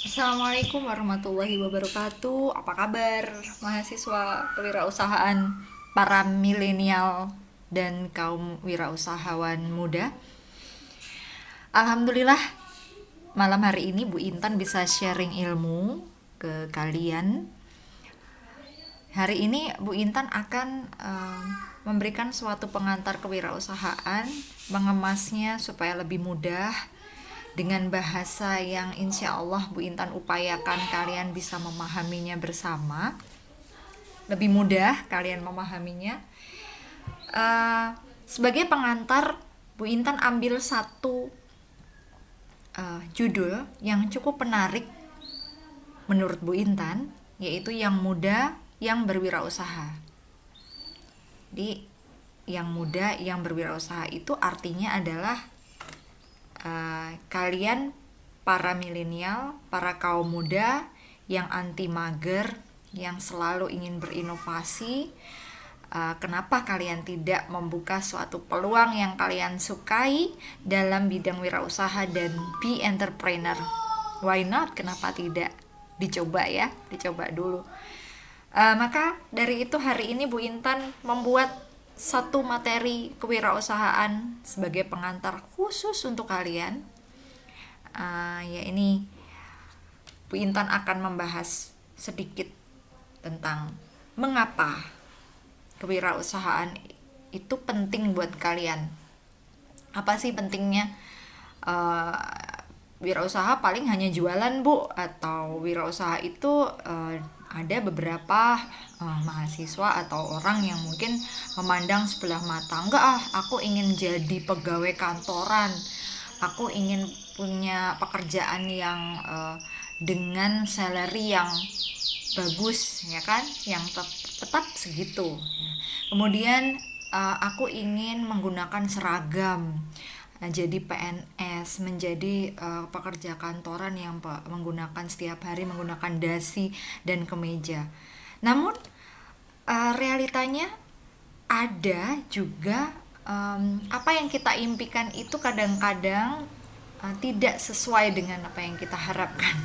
Assalamualaikum warahmatullahi wabarakatuh. Apa kabar mahasiswa kewirausahaan, para milenial dan kaum wirausahawan muda? Alhamdulillah, malam hari ini Bu Intan bisa sharing ilmu ke kalian. Hari ini Bu Intan akan memberikan suatu pengantar kewirausahaan, mengemasnya supaya lebih mudah dengan bahasa yang insya Allah Bu Intan upayakan kalian bisa memahaminya bersama, lebih mudah kalian memahaminya. Sebagai pengantar, Bu Intan ambil satu judul yang cukup menarik menurut Bu Intan, yaitu yang muda yang berwirausaha. Jadi yang muda yang berwirausaha itu artinya adalah kalian para milenial, para kaum muda yang anti mager, yang selalu ingin berinovasi. Kenapa kalian tidak membuka suatu peluang yang kalian sukai dalam bidang wirausaha dan be entrepreneur? Why not? Kenapa tidak? Dicoba ya, dicoba dulu. Maka dari itu hari ini Bu Intan membuat satu materi kewirausahaan sebagai pengantar khusus untuk kalian. Ya ini Bu Intan akan membahas sedikit tentang mengapa kewirausahaan itu penting buat kalian. Apa sih pentingnya? Wirausaha paling hanya jualan Bu, atau wirausaha itu ada beberapa mahasiswa atau orang yang mungkin memandang sebelah mata, enggak aku ingin jadi pegawai kantoran, aku ingin punya pekerjaan yang dengan salary yang bagus ya kan, yang tetap segitu. Kemudian aku ingin menggunakan seragam, jadi PNS, menjadi pekerja kantoran yang menggunakan setiap hari menggunakan dasi dan kemeja. Namun realitanya ada juga apa yang kita impikan itu kadang-kadang tidak sesuai dengan apa yang kita harapkan.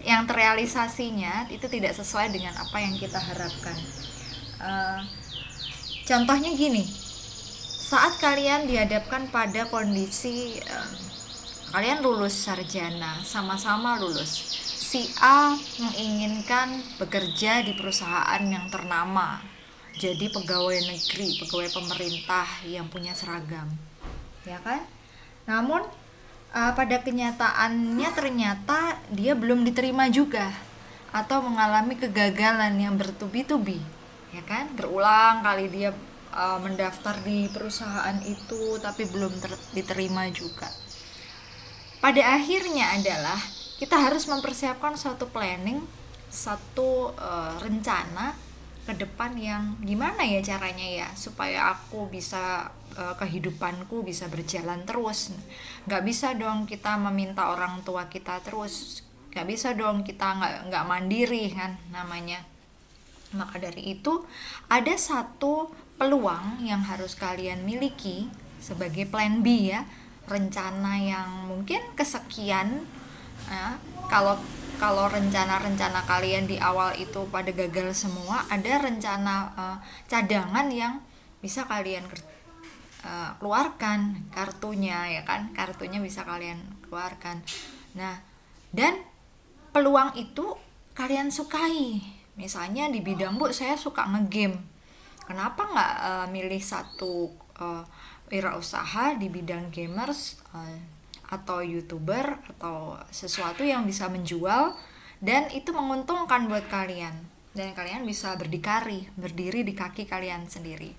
Yang terrealisasinya itu tidak sesuai dengan apa yang kita harapkan. Contohnya gini, saat kalian dihadapkan pada kondisi kalian lulus sarjana, sama-sama lulus. Si A menginginkan bekerja di perusahaan yang ternama, jadi pegawai negeri, pegawai pemerintah yang punya seragam, ya kan? Namun pada kenyataannya ternyata dia belum diterima juga, atau mengalami kegagalan yang bertubi-tubi, ya kan? Berulang kali dia mendaftar di perusahaan itu tapi belum diterima juga. Pada akhirnya adalah kita harus mempersiapkan suatu planning, satu rencana ke depan yang gimana ya caranya ya supaya aku bisa kehidupanku bisa berjalan terus. Nggak bisa dong kita meminta orang tua kita terus, nggak bisa dong kita nggak mandiri kan namanya. Maka dari itu ada satu peluang yang harus kalian miliki sebagai plan B ya, rencana yang mungkin kesekian. Kalau kalau rencana-rencana kalian di awal itu pada gagal semua, ada rencana cadangan yang bisa kalian keluarkan, kartunya ya kan, kartunya bisa kalian keluarkan. Nah, dan peluang itu kalian sukai. Misalnya di bidang Bu, saya suka ngegame. Kenapa nggak milih satu wirausaha di bidang gamers atau youtuber atau sesuatu yang bisa menjual dan itu menguntungkan buat kalian dan kalian bisa berdiri di kaki kalian sendiri.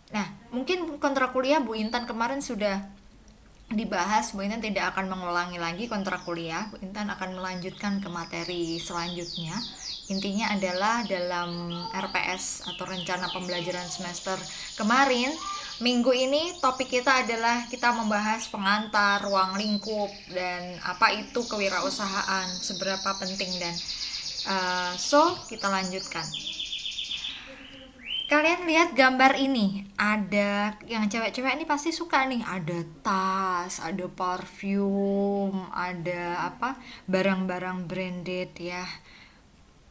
Nah, mungkin kontrak kuliah Bu Intan kemarin sudah dibahas. Bu Intan tidak akan mengulangi lagi kontrak kuliah. Bu Intan akan melanjutkan ke materi selanjutnya. Intinya adalah dalam RPS atau rencana pembelajaran semester kemarin, minggu ini topik kita adalah kita membahas pengantar, ruang lingkup, dan apa itu kewirausahaan, seberapa penting dan so kita lanjutkan. Kalian lihat gambar ini, ada yang cewek-cewek ini pasti suka nih, ada tas, ada parfum, ada apa, barang-barang branded ya.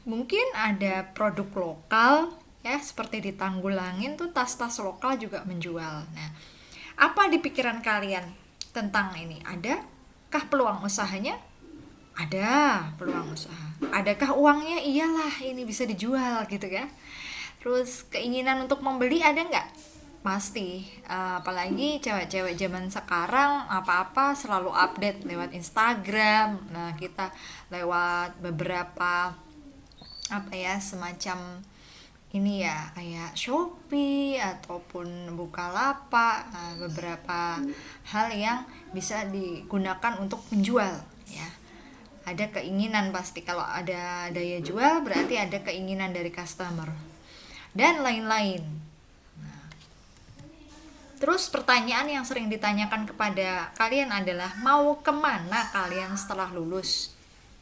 Mungkin ada produk lokal ya, seperti di Tanggulangin tuh tas-tas lokal juga menjual. Nah, apa di pikiran kalian tentang ini? Adakah peluang usahanya? Ada peluang usaha. Adakah uangnya? Iyalah, ini bisa dijual gitu ya. Terus keinginan untuk membeli ada nggak? Pasti. Apalagi cewek-cewek zaman sekarang apa-apa selalu update lewat Instagram. Nah, kita lewat beberapa apa ya, semacam ini ya, kayak Shopee ataupun Bukalapak, beberapa hal yang bisa digunakan untuk menjual ya. Ada keinginan, pasti kalau ada daya jual berarti ada keinginan dari customer dan lain-lain. Terus pertanyaan yang sering ditanyakan kepada kalian adalah, mau kemana kalian setelah lulus?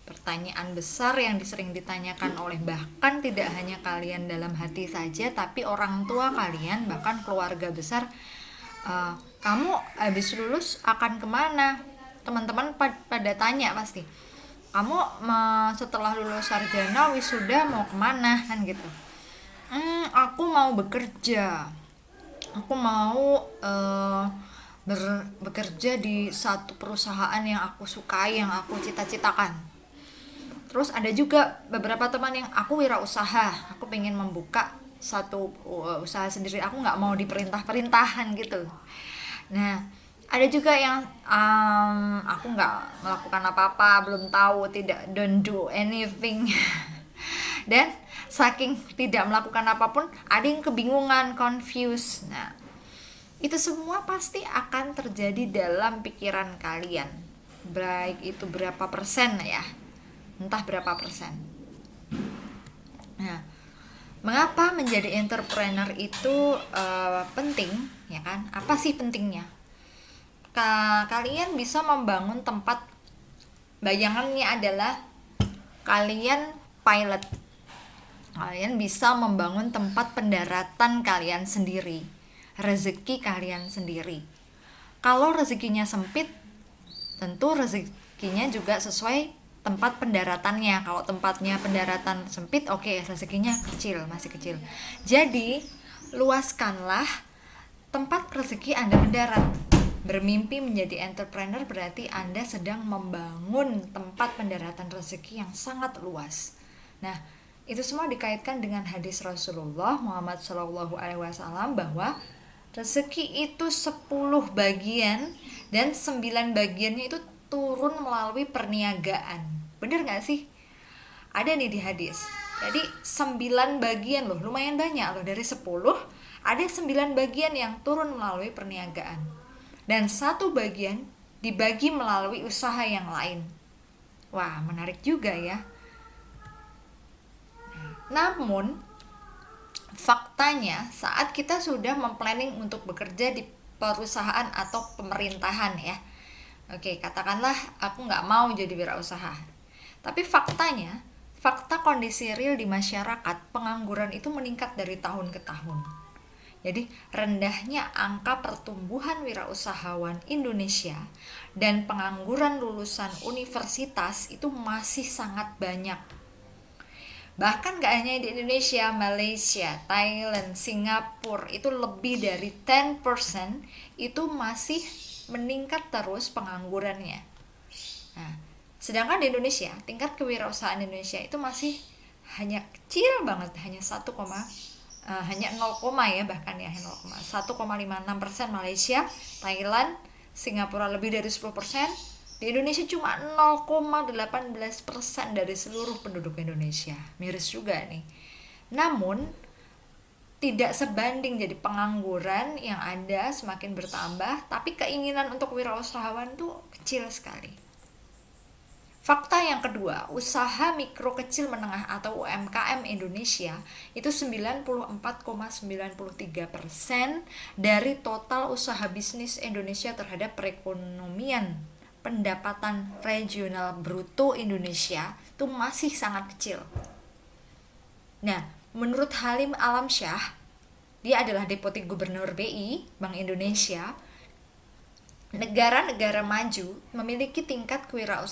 Pertanyaan besar yang sering ditanyakan oleh bahkan tidak hanya kalian dalam hati saja, tapi orang tua kalian, bahkan keluarga besar. Kamu habis lulus akan kemana? Teman-teman pada tanya pasti. Kamu setelah lulus sarjana wisuda mau kemana kan gitu. Aku mau bekerja. Aku mau bekerja di satu perusahaan yang aku sukai, yang aku cita-citakan. Terus ada juga beberapa teman yang aku wirausaha, aku pengen membuka satu usaha sendiri, aku nggak mau diperintah-perintahan gitu. Nah, ada juga yang aku nggak melakukan apa-apa, belum tahu, don't do anything. Dan saking tidak melakukan apapun, ada yang kebingungan, confused. Nah, itu semua pasti akan terjadi dalam pikiran kalian. Baik itu berapa persen ya, entah berapa persen. Nah, mengapa menjadi entrepreneur itu penting ya kan? Apa sih pentingnya? Kalian bisa membangun tempat, bayangannya adalah kalian pilot. Kalian bisa membangun tempat pendaratan kalian sendiri, rezeki kalian sendiri. Kalau rezekinya sempit, tentu rezekinya juga sesuai tempat pendaratannya. Kalau tempatnya pendaratan sempit, oke, rezekinya kecil, masih kecil. Jadi luaskanlah tempat rezeki Anda mendarat. Bermimpi menjadi entrepreneur berarti Anda sedang membangun tempat pendaratan rezeki yang sangat luas. Nah, itu semua dikaitkan dengan hadis Rasulullah Muhammad SAW bahwa rezeki itu 10 bagian dan 9 bagiannya itu turun melalui perniagaan. Bener gak sih? Ada nih di hadis. Jadi 9 bagian loh, lumayan banyak loh. Dari 10 ada 9 bagian yang turun melalui perniagaan. Dan 1 bagian dibagi melalui usaha yang lain. Wah, menarik juga ya. Namun faktanya saat kita sudah memplanning untuk bekerja di perusahaan atau pemerintahan ya, oke, katakanlah aku nggak mau jadi wirausaha, tapi fakta kondisi real di masyarakat, pengangguran itu meningkat dari tahun ke tahun. Jadi rendahnya angka pertumbuhan wirausahawan Indonesia dan pengangguran lulusan universitas itu masih sangat banyak. Bahkan gak hanya di Indonesia, Malaysia, Thailand, Singapura itu lebih dari 10% itu masih meningkat terus penganggurannya. Nah, sedangkan di Indonesia, tingkat kewirausahaan Indonesia itu masih hanya kecil banget, hanya 0, ya, bahkan ya 1,56%. Malaysia, Thailand, Singapura lebih dari 10%. Di Indonesia cuma 0,18% dari seluruh penduduk Indonesia. Miris juga nih. Namun tidak sebanding, jadi pengangguran yang ada semakin bertambah, tapi keinginan untuk wirausahawan tuh kecil sekali. Fakta yang kedua, usaha mikro kecil menengah atau UMKM Indonesia itu 94,93% dari total usaha bisnis Indonesia terhadap perekonomian. Pendapatan regional bruto Indonesia itu masih sangat kecil. Nah, menurut Halim Alamsyah, dia adalah Deputi Gubernur BI, Bank Indonesia. Negara-negara maju memiliki tingkat kewirausahaan